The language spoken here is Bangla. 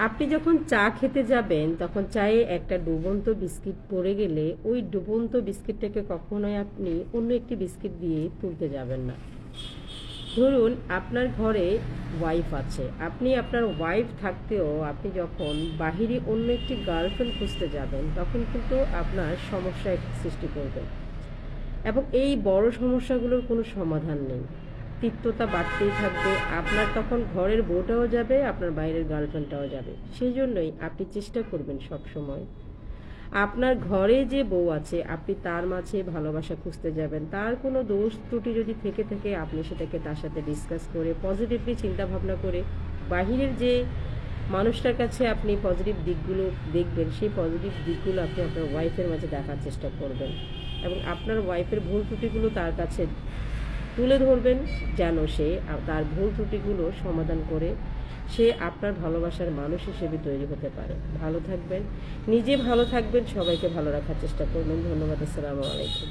আপনি যখন চা খেতে যাবেন তখন চায়ে একটা ডুবন্ত বিস্কিট পড়ে গেলে ওই ডুবন্ত বিস্কিটটাকে কখনোই আপনি অন্য একটি বিস্কিট দিয়ে তুলতে যাবেন না। ধরুন আপনার ঘরে ওয়াইফ আছে, আপনি আপনার ওয়াইফ থাকতেও আপনি যখন বাহিরে অন্য একটি গার্লফ্রেন্ড খুঁজতে যাবেন তখন কিন্তু আপনার সমস্যা সৃষ্টি করবে, এবং এই বড় সমস্যাগুলোর কোনো সমাধান নেই। তিক্ততা বাড়তেই থাকবে, আপনার তখন ঘরের বউটাও যাবে, আপনার বাইরের গার্লফ্রেন্ডটাও যাবে। সেই জন্যই আপনি চেষ্টা করবেন সব সময় আপনার ঘরে যে বউ আছে আপনি তার মাঝে ভালোবাসা খুঁজতে যাবেন। তার কোনো দোষ ত্রুটি যদি থেকে থাকে আপনি সেটাকে তার সাথে ডিসকাস করে পজিটিভলি চিন্তা ভাবনা করে বাহিরের যে মানুষটার কাছে আপনি পজিটিভ দিকগুলো দেখবেন, সেই পজিটিভ দিকগুলো আপনি আপনার ওয়াইফের মাঝে দেখার চেষ্টা করবেন, এবং আপনার ওয়াইফের ভুল ত্রুটিগুলো তার কাছে তুলে ধরবেন, যেন সে তার ভুল ত্রুটিগুলো সমাধান করে সে আপনার ভালোবাসার মানুষ হিসেবে তৈরি হতে পারে। ভালো থাকবেন, নিজে ভালো থাকবেন, সবাইকে ভালো রাখার চেষ্টা করবেন। ধন্যবাদ। আসসালামু আলাইকুম।